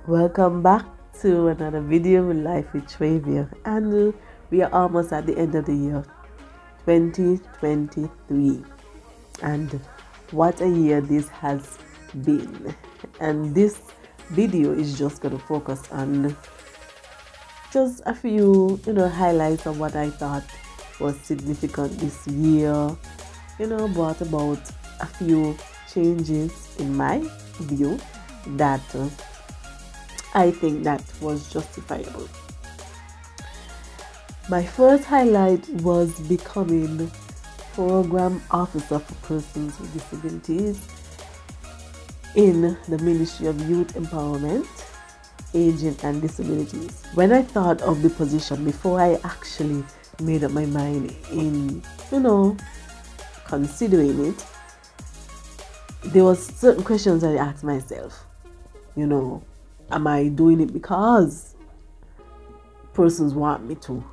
Welcome back to another video with Life with Travia, and we are almost at the end of the year 2023, and what a year this has been. And this video is just going to focus on just a few highlights of what I thought was significant this year, brought about a few changes in my view that I think that was justifiable. My first highlight was becoming program officer for persons with disabilities in the Ministry of Youth Empowerment, Aging and Disabilities. When I thought of the position, before I actually made up my mind in considering it, there was certain questions I asked myself. Am I doing it because persons want me to?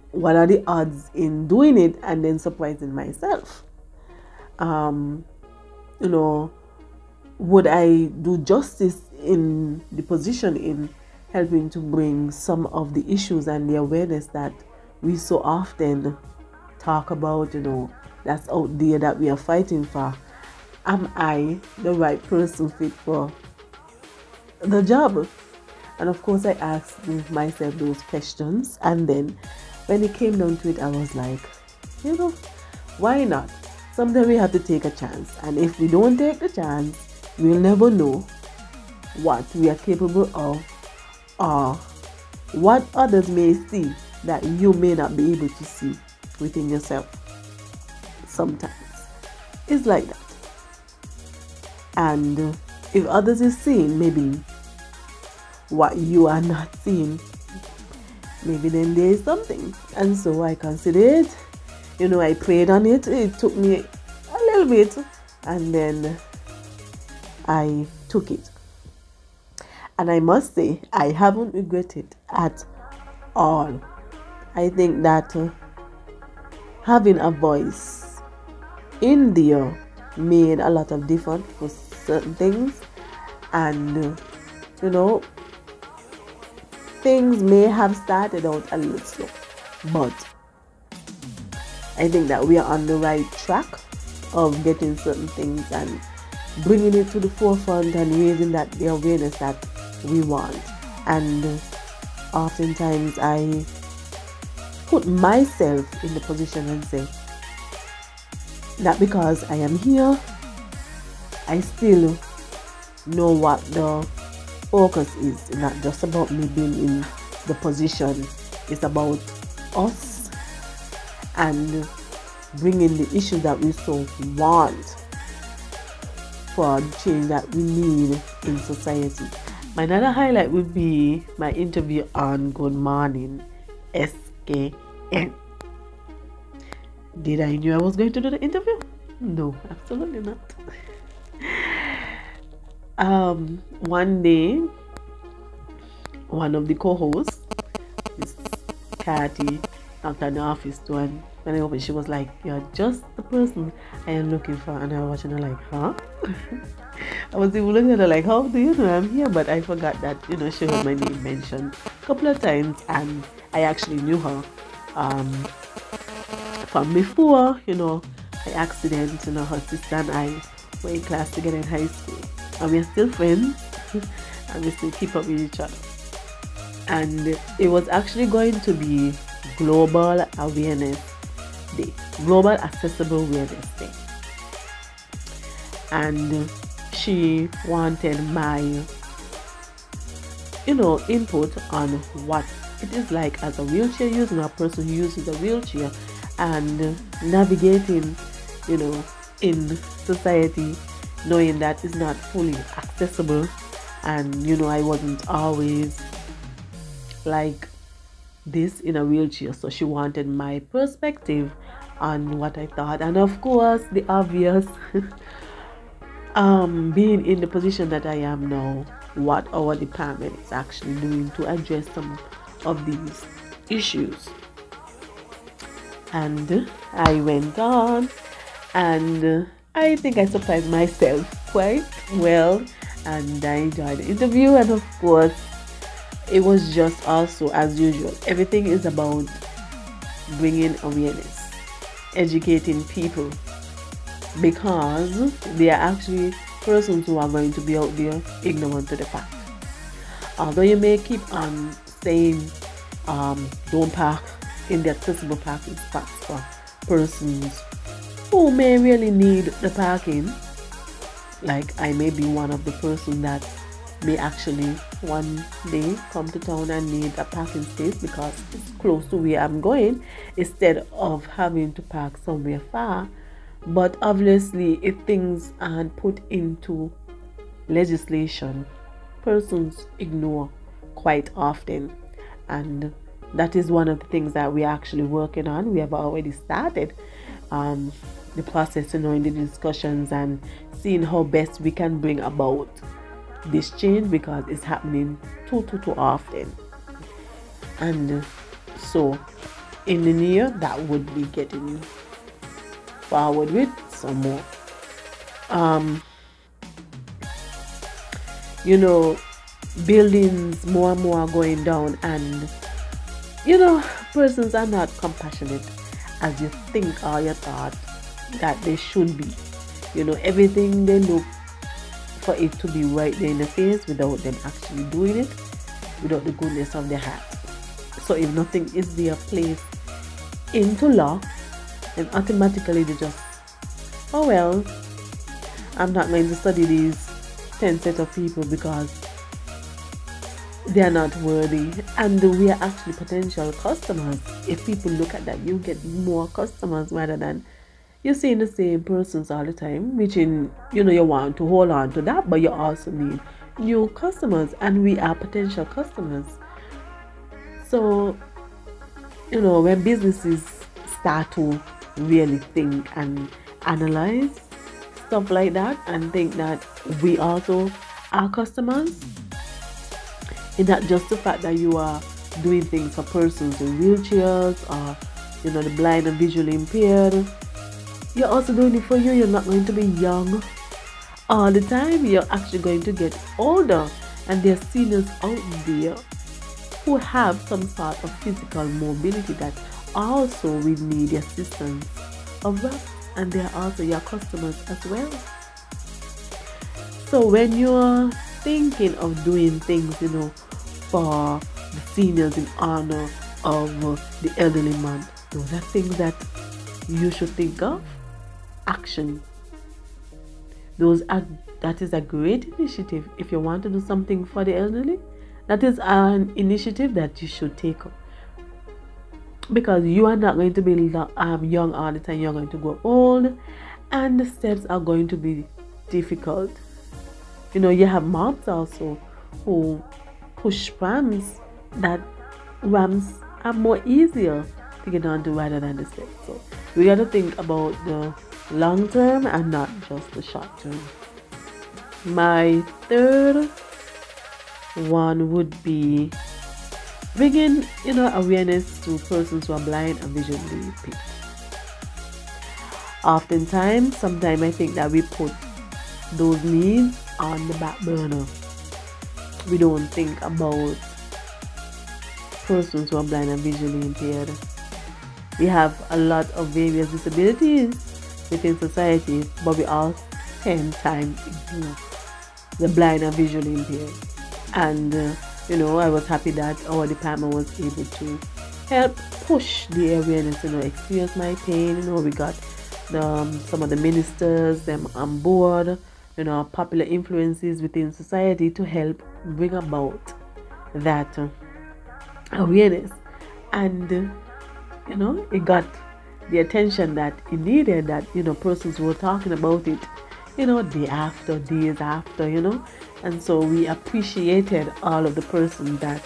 What are the odds in doing it and then surprising myself? Would I do justice in the position in helping to bring some of the issues and the awareness that we so often talk about, that's out there that we are fighting for? Am I the right person fit for the job? And of course I asked myself those questions, and then when it came down to it, I was like, why not? Sometimes we have to take a chance, and if we don't take the chance, we'll never know what we are capable of or what others may see that you may not be able to see within yourself. Sometimes it's like that. And if others is seeing maybe what you are not seeing, maybe then there is something. And so I considered it. I prayed on it. It took me a little bit, and then I took it. And I must say, I haven't regretted at all. I think that having a voice in there made a lot of difference for certain things, and things may have started out a little slow, but I think that we are on the right track of getting certain things and bringing it to the forefront and raising the awareness that we want. And oftentimes I put myself in the position and say that because I am here, I still know what the focus is. It's not just about me being in the position. It's about us and bringing the issues that we so want for the change that we need in society. My another highlight would be my interview on Good Morning SKN. Did I knew I was going to do the interview? No, absolutely not. One day, one of the co-hosts, Miss Cathy, knocked on the office door, and when I opened, she was like, "You're just the person I am looking for." And I was watching her like, huh? I was even looking at her like, how do you know I'm here? But I forgot that, she heard my name mentioned a couple of times, and I actually knew her from before. By accident, her sister and I were in class together in high school, and we're still friends, and we still keep up with each other. And it was actually going to be Global Awareness Day, Global Accessible Awareness Day, and she wanted my input on what it is like as a wheelchair user, a person who uses a wheelchair, and navigating in society, knowing that it's not fully accessible. And I wasn't always like this in a wheelchair, so she wanted my perspective on what I thought. And of course the obvious, being in the position that I am now, what our department is actually doing to address some of these issues. And I went on, and I think I surprised myself quite well. and I enjoyed the interview. And of course, it was just also as usual. Everything is about bringing awareness, educating people, because they are actually persons who are going to be out there ignorant to the fact. Although you may keep on saying don't park in the accessible parking spots for persons who may really need the parking, like I may be one of the persons that may actually one day come to town and need a parking space because it's close to where I'm going instead of having to park somewhere far. But obviously, if things aren't put into legislation, persons ignore quite often, and that is one of the things that we're actually working on. We have already started the process, in the discussions and seeing how best we can bring about this change, because it's happening too often. And so in the near, that would be getting forward with some more buildings more and more are going down, and persons are not compassionate as you think or you thought that they should be. Everything they look for it to be right there in the face without them actually doing it, without the goodness of their heart. So if nothing is there placed into law, then automatically they just, oh well, I'm not going to study these 10 sets of people because they are not worthy, and we are actually potential customers. If people look at that, you get more customers rather than you're seeing the same persons all the time, which you want to hold on to that, but you also need new customers, and we are potential customers. So when businesses start to really think and analyze stuff like that and think that we also are customers, it's not just the fact that you are doing things for persons in wheelchairs or the blind and visually impaired. You're also doing it for you. You're not going to be young all the time. You're actually going to get older, and there are seniors out there who have some sort of physical mobility that also will need the assistance of us, and they are also your customers as well. So when you're thinking of doing things for the seniors in honor of the elderly man, those are things that you should think of. Action. That is a great initiative. If you want to do something for the elderly, that is an initiative that you should take up, because you are not going to be young all the time. You're going to grow old, and the steps are going to be difficult. You have moms also who push ramps. That ramps are more easier to get onto rather than the steps. So we got to think about the long term and not just the short term. My third one would be bringing awareness to persons who are blind and visually impaired. Sometimes I think that we put those needs on the back burner. We don't think about persons who are blind and visually impaired. We have a lot of various disabilities within society, but we all 10 times ignore the blind and visually impaired. And I was happy that our department was able to help push the awareness. Experience My Pain. We got some of the ministers them on board, popular influences within society to help bring about that awareness, and it got the attention that it needed, that persons were talking about it days after, and so we appreciated all of the persons that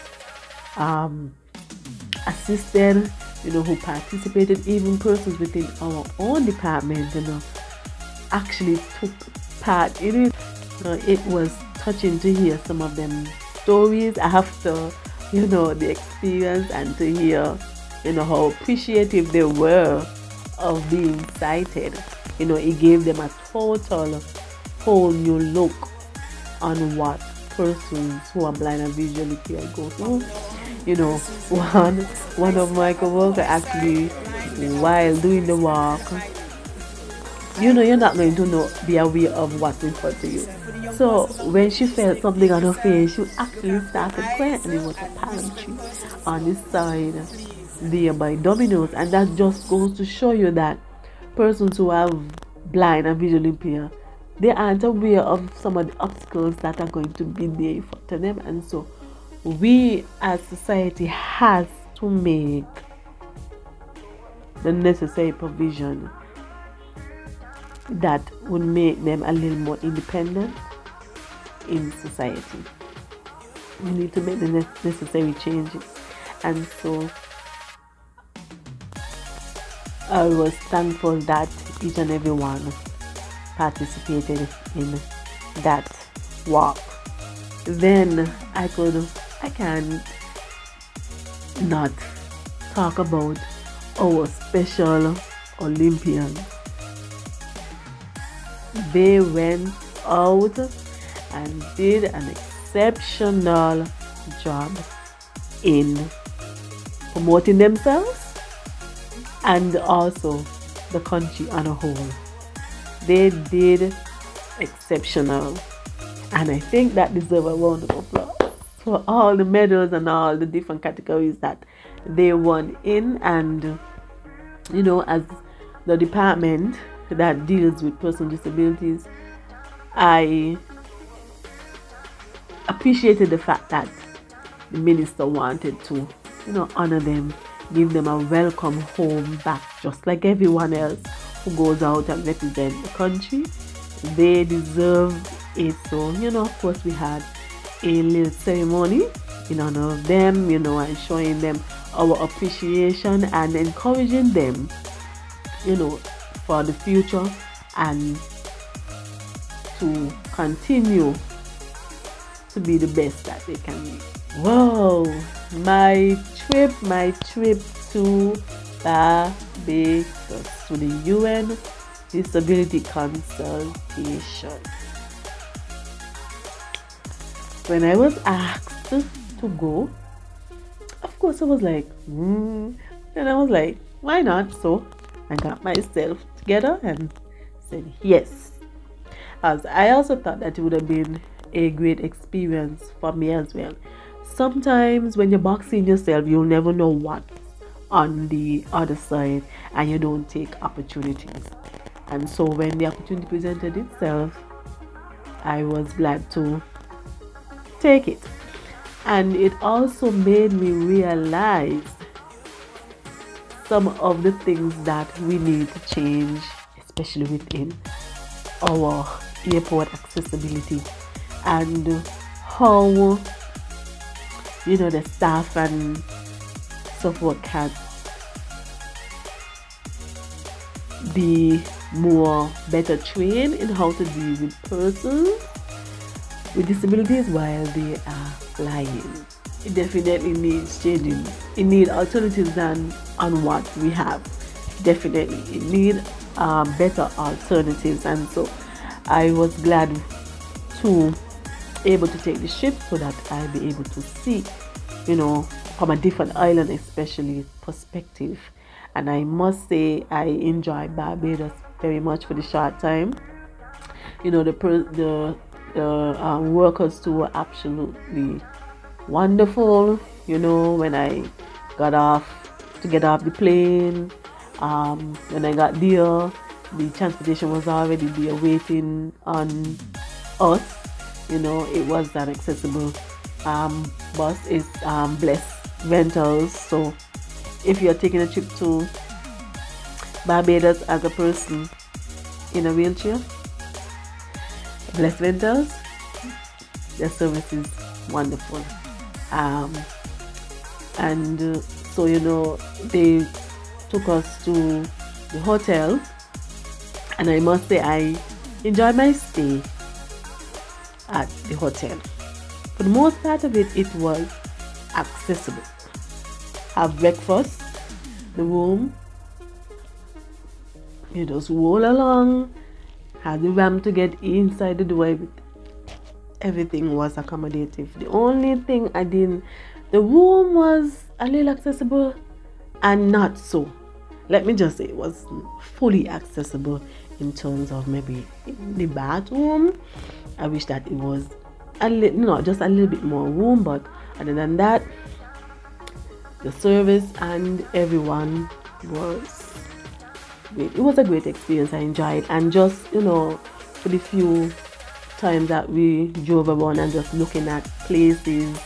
assisted, who participated, even persons within our own department actually took part in it. It was touching to hear some of them stories after the experience, and to hear how appreciative they were of being cited. It gave them a whole new look on what persons who are blind and visually impaired go through. You know, one of my coworkers actually, while doing the walk, you know, you're not going to be aware of what's in front of you. So when she felt something on her face, she actually started crying, and it was a palm tree on the side there by Domino's. And that just goes to show you that persons who are blind and visually impaired, they aren't aware of some of the obstacles that are going to be there in front of them. And so we as society has to make the necessary provision that would make them a little more independent in society. We need to make the necessary changes. And so I was thankful that each and every one participated in that walk. Then I can not talk about our special Olympians. They went out and did an exceptional job in promoting themselves and also the country on a whole. They did exceptional, and I think that deserves a round of applause for all the medals and all the different categories that they won in. And you know, as the department that deals with persons with disabilities, I appreciated the fact that the minister wanted to, you know, honor them, give them a welcome home back, just like everyone else who goes out and represent the country. They deserve it. So, you know, of course we had a little ceremony in honor of them, you know, and showing them our appreciation and encouraging them, you know, for the future and to continue to be the best that they can be. Wow, my trip to Barbados, to the UN Disability Consultation. When I was asked to go, of course I was like, and I was like, why not? So I got myself together and said yes. As I also thought that it would have been a great experience for me as well. Sometimes when you're boxing yourself, you'll never know what's on the other side, and you don't take opportunities. And so when the opportunity presented itself, I was glad to take it. And it also made me realize some of the things that we need to change, especially within our airport accessibility, and how, you know, the staff and so forth can be better trained in how to deal with persons with disabilities while they are flying. It definitely needs changing. It needs alternatives than on what we have. Definitely, it needs better alternatives. And so I was glad to able to take the ship so that I'll be able to see, you know, from a different island, especially perspective. And I must say I enjoyed Barbados very much for the short time. You know, the workers too were absolutely wonderful. You know, when I get off the plane, when I got there, the transportation was already there waiting on us. You know, it was an accessible bus. It's Bless Rentals. So if you're taking a trip to Barbados as a person in a wheelchair, Bless Rentals, their service is wonderful. So, you know, they took us to the hotel, and I must say I enjoyed my stay at the hotel. For the most part of it, it was accessible. Have breakfast, the room, you just roll along, have the ramp to get inside the door. everything was accommodative. The only thing the room was a little accessible and not so. Let me just say it was fully accessible in terms of maybe the bathroom. I wish that it was just a little bit more room, but other than that, the service and everyone was great. It was a great experience. I enjoyed, and just for the few times that we drove around and just looking at places,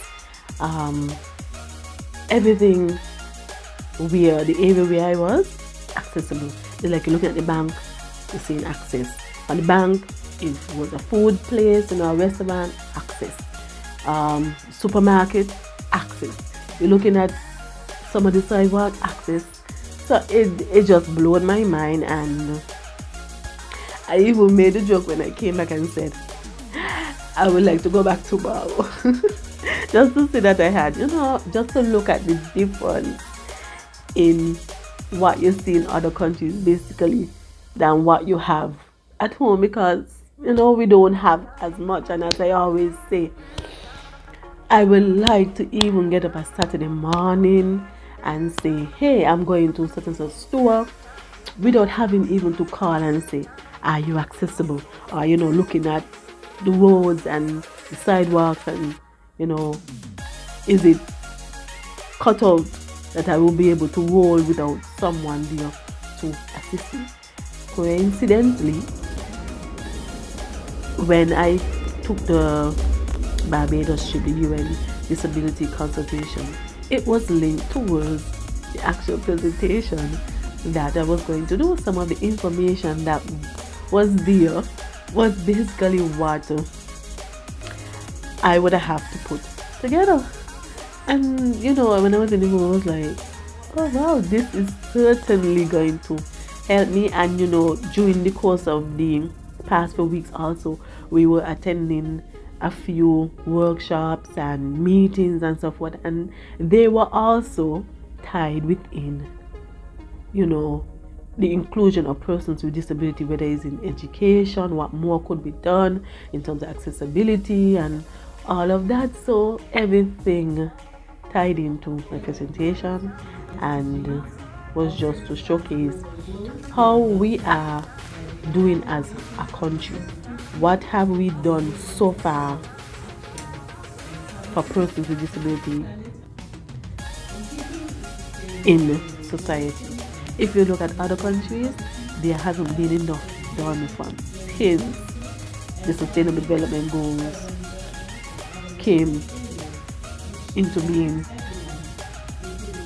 everything where the area where I was accessible. Like you're looking at the bank, you're seeing access. On the bank, it was a food place, a restaurant, access. Supermarket, access. You're looking at some of the sidewalk, access. So it just blew my mind, and I even made a joke when I came back and said I would like to go back tomorrow. Just to see that I had, just to look at the difference in what you see in other countries basically than what you have at home, because we don't have as much. And as I always say, I would like to even get up a Saturday morning and say, hey, I'm going to such and such store, without having even to call and say, are you accessible? Or looking at the roads and the sidewalks, and is it cut out that I will be able to roll without someone there to assist me. Coincidentally, when I took the Barbados trip, the UN Disability Consultation, it was linked towards the actual presentation that I was going to do. Some of the information that was there was basically what I would have to put together. And when I was in the room, I was like, oh wow, this is certainly going to help me. And during the course of the past few weeks also, we were attending a few workshops and meetings and so forth, and they were also tied within the inclusion of persons with disability, whether it's in education, what more could be done in terms of accessibility and all of that. So everything tied into my presentation, and was just to showcase how we are doing as a country. What have we done so far for persons with disability in society? If you look at other countries, there hasn't been enough done since the Sustainable Development Goals came into being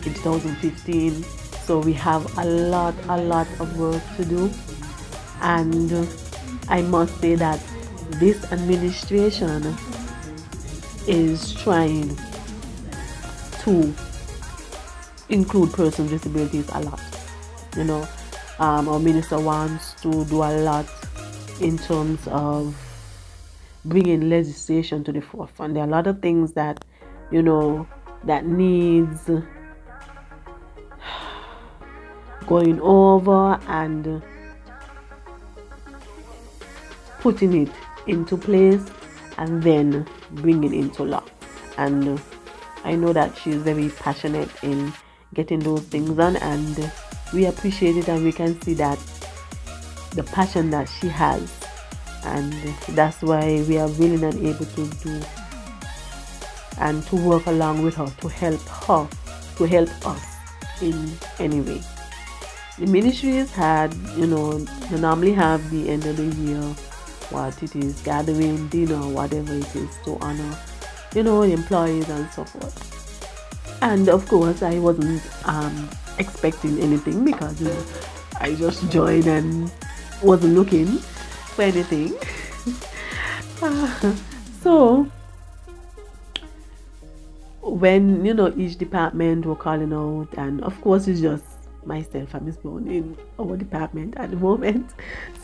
in 2015. So we have a lot of work to do, and I must say that this administration is trying to include persons with disabilities a lot. Our minister wants to do a lot in terms of bringing legislation to the forefront. There are a lot of things that that needs going over and putting it into place, and then bringing it into law. And I know that she's very passionate in getting those things done, and we appreciate it, and we can see that the passion that she has, and that's why we are willing and able to do and to work along with her to help us in any way. The ministries had, they normally have the end of the year, what it is, gathering, dinner, whatever it is, to honor, the employees and so forth. And of course, I wasn't expecting anything, because I just joined and wasn't looking for anything. So when each department were calling out, and of course it's just myself and Miss Bone in our department at the moment,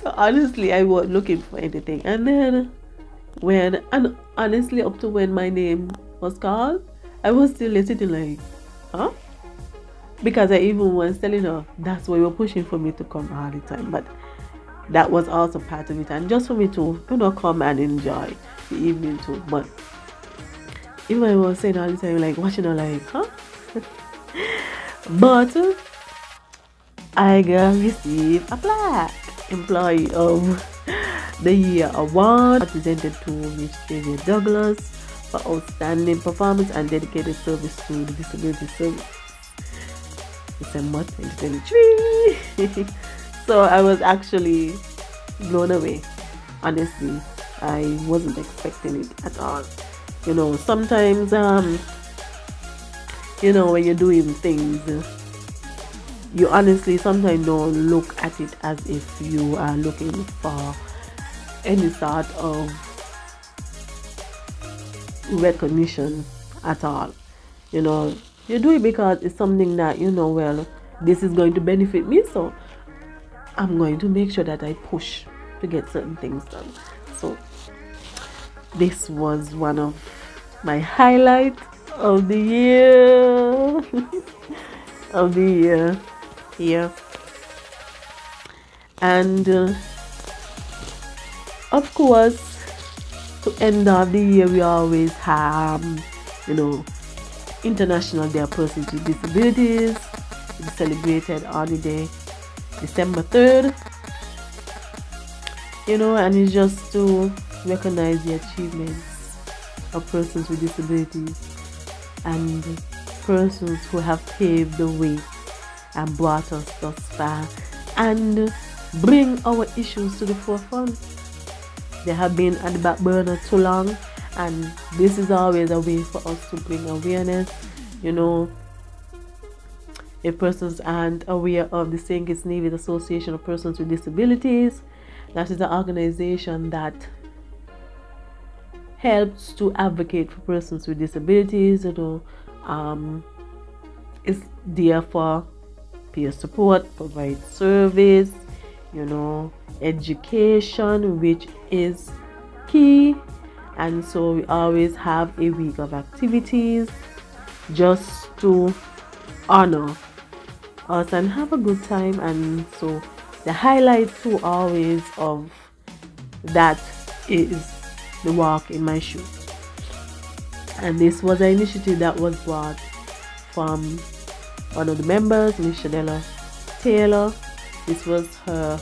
so honestly I wasn't looking for anything. And then and honestly, up to when my name was called, I was still sitting like, huh? Because I even was telling her that's why you were pushing for me to come all the time. But that was also part of it, and just for me to, you know, come and enjoy the evening too. But even I was saying all the time, like, watching her like, huh? But I received a plaque, Employee of the Year award, presented to Miss Xavier Douglas for outstanding performance and dedicated service to the disability service, December 2023. So I was actually blown away. Honestly, I wasn't expecting it at all. You know, sometimes you know, when you're doing things, you honestly sometimes don't look at it as if you are looking for any sort of recognition at all. You know, you do it because it's something that, you know, well, this is going to benefit me, so I'm going to make sure that I push to get certain things done. So this was one of my highlights of the year. Of the year here. And of course, to end off the year, we always have, you know, International Day of Persons with Disabilities. It's celebrated on the day December 3rd, you know, and it's just to recognize the achievements of persons with disabilities and persons who have paved the way and brought us thus far and bring our issues to the forefront. They have been at the back burner too long, and this is always a way for us to bring awareness. You know, if persons aren't aware of the St. Kitts Nevis Association of Persons with Disabilities, that is an organization that helps to advocate for persons with disabilities. You know, is there for peer support, provide service, you know, education, which is key. And so we always have a week of activities just to honor us and have a good time. And so the highlight too always of that is the walk in my shoes. And this was an initiative that was brought from one of the members, Miss Shadella Taylor. This was her,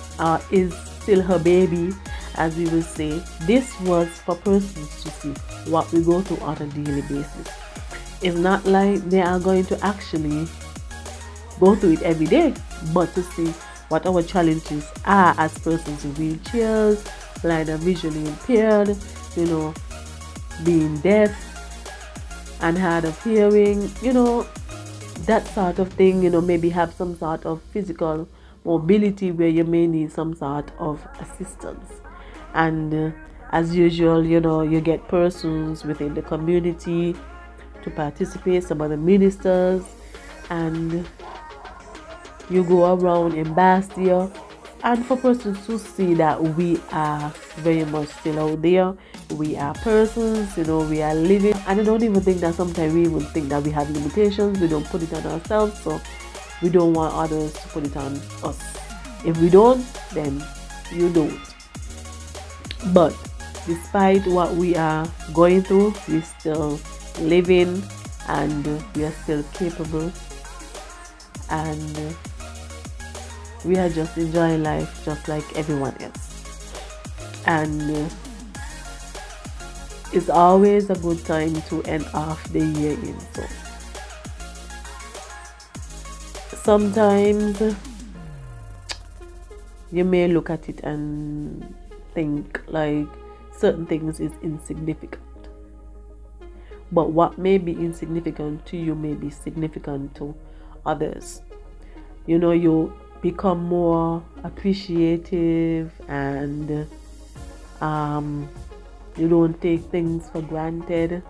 is still her baby, as we will say. This was for persons to see what we go through on a daily basis. It's not like they are going to actually go through it every day, but to see what our challenges are as persons in wheelchairs, blind and visually impaired, you know, being deaf and hard of hearing, you know, that sort of thing. You know, maybe have some sort of physical mobility where you may need some sort of assistance. And as usual, you know, you get persons within the community to participate, some other ministers, and you go around in Bastia, and for persons to see that we are very much still out there. We are persons, you know, we are living. And I don't even think that sometimes we even think that we have limitations. We don't put it on ourselves, so we don't want others to put it on us. If we don't, then you don't. But despite what we are going through, we're still living and we are still capable, and we are just enjoying life just like everyone else. And it's always a good time to end off the year in. So sometimes you may look at it and think like certain things is insignificant, but what may be insignificant to you may be significant to others. You know, you become more appreciative, and you don't take things for granted.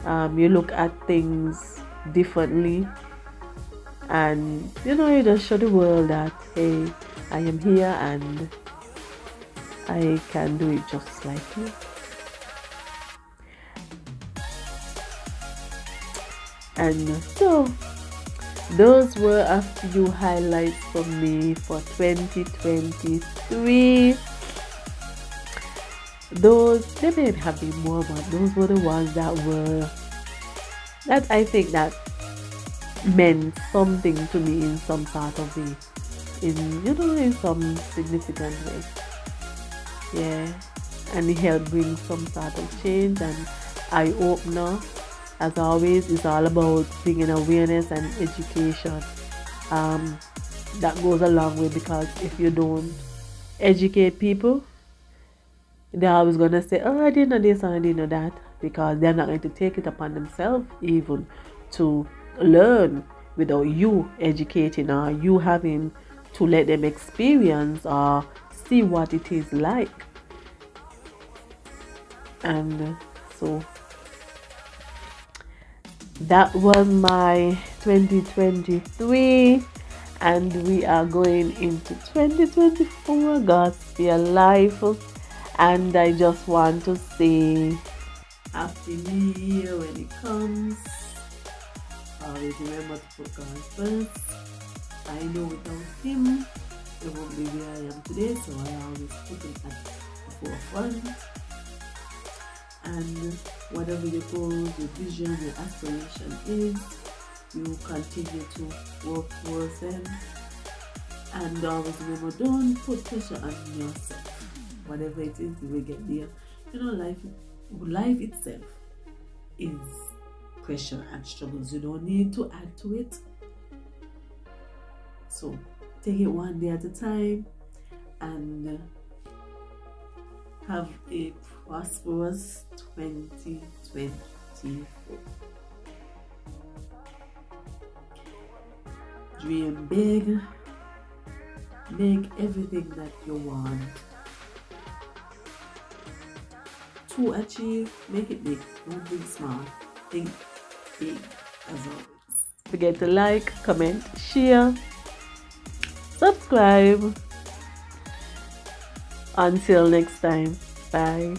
You look at things differently, and you know, you just show the world that, hey, I am here and I can do it just like you. And so those were a few highlights for me for 2023. There may have been more, but those were the ones that I think that meant something to me in some sort of way, in some significant way. Yeah, and it helped bring some sort of change and eye opener. As always, it's all about bringing awareness and education. That goes a long way, because if you don't educate people, they're always gonna say, "Oh, I didn't know this and I didn't know that," because they're not going to take it upon themselves even to learn without you educating, or you having to let them experience or see what it is like. And so that was my 2023, and we are going into 2024, Gospel Life. And I just want to say Happy New Year when it comes. Always remember to put God first. I know without Him, I won't be where I am today, so I always put Him at the forefront. And whatever your goals, your vision, your aspiration is, you continue to work towards them. And always remember, don't put pressure on yourself. Whatever it is, you will get there. Life itself is pressure and struggles. You don't need to add to it. So take it one day at a time and have a prosperous 2024. Dream big. Make everything that you want to achieve, make it big. Don't think small. Think big as always. Don't forget to like, comment, share, subscribe. Until next time, bye.